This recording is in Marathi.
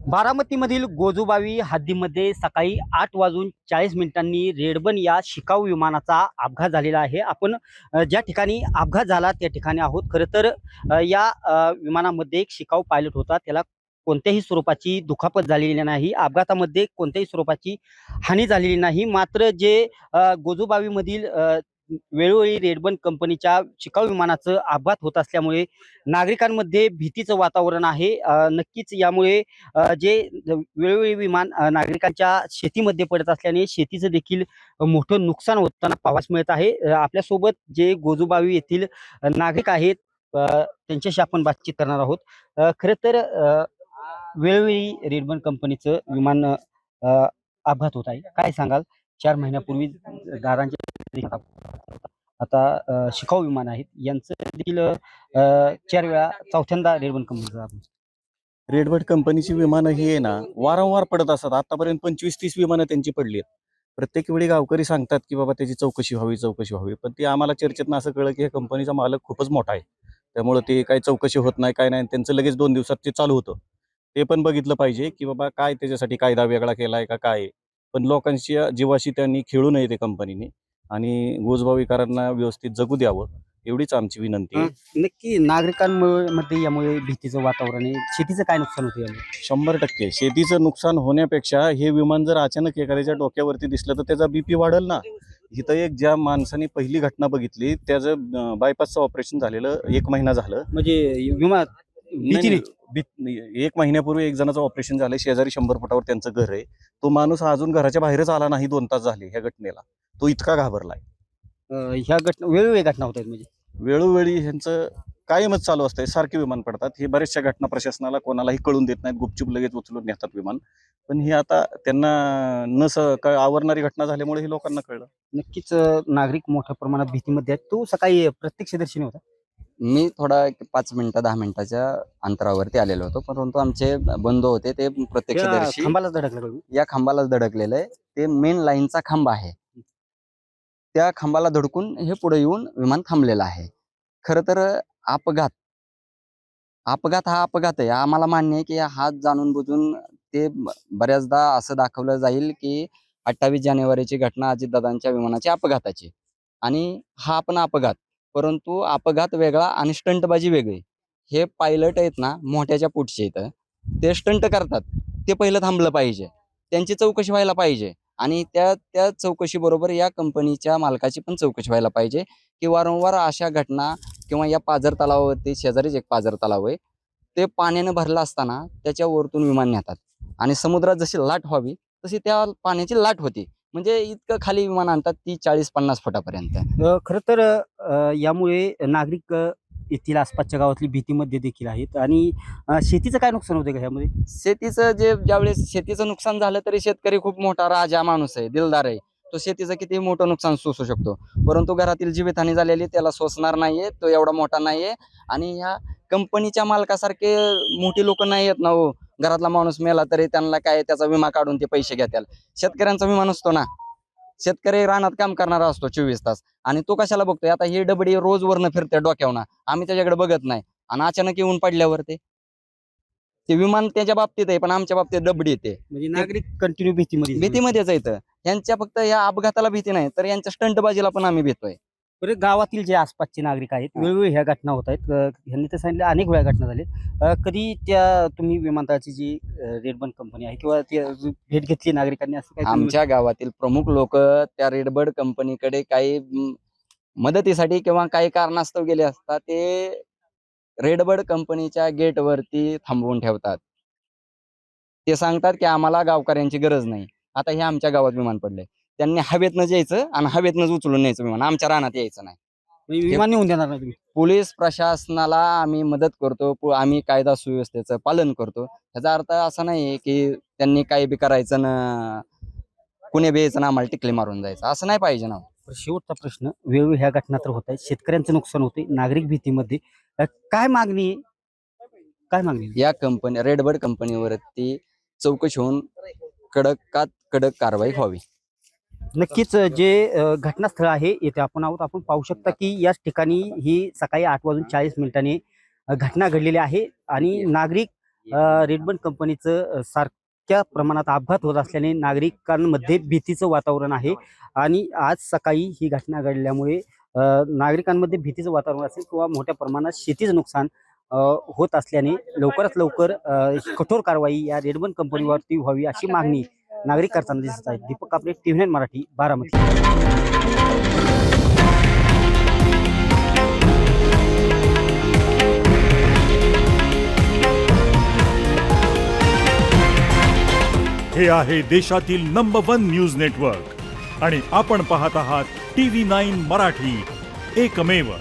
बारामतीमधील गोजूबावी हद्दीमध्ये सकाळी 8:40 रेडबन या शिकाऊ विमानाचा अपघात झालेला आहे. आपण ज्या ठिकाणी अपघात झाला त्या ठिकाणी आहोत. खरं तर या विमानामध्ये एक शिकाऊ पायलट होता. त्याला कोणत्याही स्वरूपाची दुखापत झालेली नाही. अपघातामध्ये कोणत्याही स्वरूपाची हानी झालेली नाही. मात्र जे गोजूबावीमधील वेळोवेळी रेडबन कंपनीच्या शिकाऊ विमानाचं अपघात होत असल्यामुळे नागरिकांमध्ये भीतीचं वातावरण आहे. नक्कीच यामुळे जे वेळोवेळी विमान नागरिकांच्या शेतीमध्ये पडत असल्याने शेतीचं देखील मोठं नुकसान होताना पाहावयास मिळत आहे. आपल्यासोबत जे गोजूबावी येथील नागरिक आहेत, त्यांच्याशी आपण बातचीत करणार आहोत. खरं तर वेळोवेळी रेडबन कंपनीचं विमान अपघात होत आहे. काय सांगाल? 4 महिन्यापूर्वी दादांच्या आता शिकाऊ विमान आहेत यांचं देखील 4 वेळा चौथ्यांदा रेडबन कंपनीचा अपघात. रेडबर्ड कंपनीची विमानं ही आहे ना वारंवार पडत असतात. आतापर्यंत 25-30 विमानं त्यांची पडली आहेत. प्रत्येक वेळी गावकरी सांगतात की बाबा त्याची चौकशी व्हावी. पण ती आम्हाला चर्चेतनं असं कळलं की ह्या कंपनीचा मालक खूपच मोठा आहे. त्यामुळे ते काही चौकशी होत नाही, काय नाही. त्यांचं लगेच 2 दिवसात ते चालू होतं. ते पण बघितलं पाहिजे की बाबा काय त्याच्यासाठी कायदा वेगळा केलाय का काय आहे. पण लोकांच्या जीवाशी त्यांनी खेळू नये ते कंपनीने आणि गोजबावीकरांना व्यवस्थित जगू द्यावं एवढीच आमची विनंती आहे. नक्की नागरिकांमध्ये यामुळे भीतीचं वातावरण आहे. शेतीचं काय नुकसान होतं यामुळे? 100% शेतीचं नुकसान होण्यापेक्षा हे विमान जर अचानक एखाद्याच्या डोक्यावरती दिसलं तर त्याचा बीपी वाढेल ना. इथं एक ज्या माणसाने पहिली घटना बघितली त्याचं बायपासचं ऑपरेशन झालेलं 1 महिना झालं. म्हणजे विमान भीतीने 1 महिन्यापूर्वी एक जणाचं ऑपरेशन झालं. शेजारी 100 फुटावर त्यांचं घर आहे. तो माणूस अजून घराच्या बाहेरच आला नाही. 2 तास झाले ह्या घटनेला. तो इतका घाबरलाय. ह्या घटना वेगवेगळ्या घटना होत आहेत. म्हणजे वेळोवेळी ह्यांचं कायमच चालू असतंय. सारखे विमान पडतात. हे बऱ्याचशा घटना प्रशासनाला कोणालाही कळून देत नाहीत. गुपचूप लगेच उचलून नेतात विमान. पण ही आता त्यांना काय आवरणारी घटना झाल्यामुळे हे लोकांना कळलं. नक्कीच नागरिक मोठ्या प्रमाणात भीतीमध्ये आहेत. तो सकाळी प्रत्यक्षदर्शीने होता. मी थोडा एक 5 मिनिटं 10 मिनिटाच्या अंतरावरती आलेलो होतो, परंतु आमचे बंधू होते ते त्या प्रत्यक्षदर्शी खांबालाच धडकला का? या खांबालाच धडकलेलं आहे. ते मेन लाईनचा खांब आहे. त्या खांबाला धडकून हे पुढे येऊन विमान थांबलेलं आहे. खरं तर अपघात अपघात हा अपघात आहे. आम्हाला मान्य आहे की हात जाणून बुजून ते बऱ्याचदा असं दाखवलं जाईल की 28 जानेवारीची घटना अजितदादांच्या विमानाची अपघाताची आणि हा पण अपघात. परंतु अपघात वेगळा आणि स्टंटबाजी वेगळी. हे पायलट आहेत ना मोठ्याच्या पोटचे इथं ते स्टंट करतात. ते पहिलं थांबलं पाहिजे. त्यांची चौकशी व्हायला पाहिजे आणि त्या चौकशीबरोबर या कंपनीच्या मालकाची पण चौकशी व्हायला पाहिजे की वारंवार अशा घटना किंवा या पाझर तलावावरती शेजारीच एक पाझर तलाव आहे. ते पाण्यानं भरलं असताना त्याच्या वरतून विमान नेतात आणि समुद्रात जशी लाट व्हावी तशी त्या पाण्याची लाट होती. म्हणजे इतकं खाली विमान आणतात ती 40-50 फुटापर्यंत. खरं तर यामुळे नागरिक येथील आसपासच्या गावातली भीतीमध्ये देखील आहेत. आणि शेतीचं काय नुकसान होतं का ह्यामध्ये? शेतीचं ज्यावेळेस शेतीचं नुकसान झालं तरी शेतकरी खूप मोठा राजा माणूस आहे, दिलदार आहे. तो शेतीचं किती मोठं नुकसान सोसू शकतो. परंतु घरातील जीवितहानी झालेली त्याला सोसणार नाहीये. तो एवढा मोठा नाहीये आणि ह्या कंपनीच्या मालकासारखे मोठी लोक नाही आहेत ना हो. घरातला माणूस मेला तरी त्यांना काय त्याचा विमा काढून ते पैसे घेतात. शेतकऱ्यांचा विमा नसतो ना. शेतकरी रानात काम करणारा असतो 24 तास आणि तो कशाला बघतोय? आता ही डबडी रोज वरनं फिरते डोक्यावरनं. आम्ही त्याच्याकडे बघत नाही आणि अचानक येऊन पडल्यावर ते विमान त्याच्या बाबतीत आहे पण आमच्या बाबतीत डबडी येते. म्हणजे नागरिक कंटिन्यू भीतीमध्येच येतं. यांच्या फक्त या अपघाताला भीती नाही तर यांच्या स्टंटबाजीला पण आम्ही भीतोय. बरं, गावातील जे आसपासचे नागरिक आहेत वेळोवेळी ह्या घटना होत आहेत. ह्यांनी तर सांगितलं अनेक वेळा घटना झाल्या. कधी त्या तुम्ही विमानतळाची जी रेडबन कंपनी आहे किंवा ती भेट घेतली नागरिकांनी, असं काही आमच्या गावातील प्रमुख लोक त्या रेडबर्ड कंपनीकडे काही मदतीसाठी किंवा काही कारणास्तव गेले असतात ते रेडबर्ड कंपनीच्या गेटवरती थांबवून ठेवतात. ते सांगतात की आम्हाला गावकऱ्यांची गरज नाही. आता हे आमच्या गावात विमान पडले, त्यांनी हवेतनं जायचं आणि हवेतनंच उचलून न्यायचं विमान. आमच्या रानात यायचं नाही. म्हणजे विमान नेऊन देणार नाही तुम्ही? पोलीस प्रशासनाला आम्ही मदत करतो. आम्ही कायदा सुव्यवस्थेचं पालन करतो. ह्याचा अर्थ असा नाही की त्यांनी काही बी करायचं ना कुणी बी यायचं ना आम्हाला टिकली मारून जायचं. असं नाही पाहिजे ना. शेवटचा प्रश्न, वेळोवेळी ह्या घटना तर होत आहेत, शेतकऱ्यांचं नुकसान होते, नागरिक भीतीमध्ये. काय मागणी काय मागणी? या कंपनी रेडबर्ड कंपनीवरती चौकशी होऊन कडकात कडक कारवाई व्हावी. नक्कीच जे घटनास्थळ आहे येथे आपण आहोत. आपण पाहू शकता की याच ठिकाणी ही सकाळी 8:40 घटना घडलेली आहे आणि नागरिक रेडबन कंपनीचं सारख्या प्रमाणात अपघात होत असल्याने नागरिकांमध्ये भीतीचं वातावरण आहे आणि आज सकाळी ही घटना घडल्यामुळे नागरिकांमध्ये भीतीचं वातावरण असेल किंवा मोठ्या प्रमाणात शेतीचं नुकसान होत असल्याने लवकरात लवकर कठोर कारवाई या रेडबन कंपनीवरती व्हावी अशी मागणी नागरिक करताना दिसत आहेत. दीपक कापरे, TV9 मराठी, बारामती. हे आहे देशातील नंबर 1 न्यूज नेटवर्क आणि आपण पाहत आहात TV9 मराठी, एकमेव.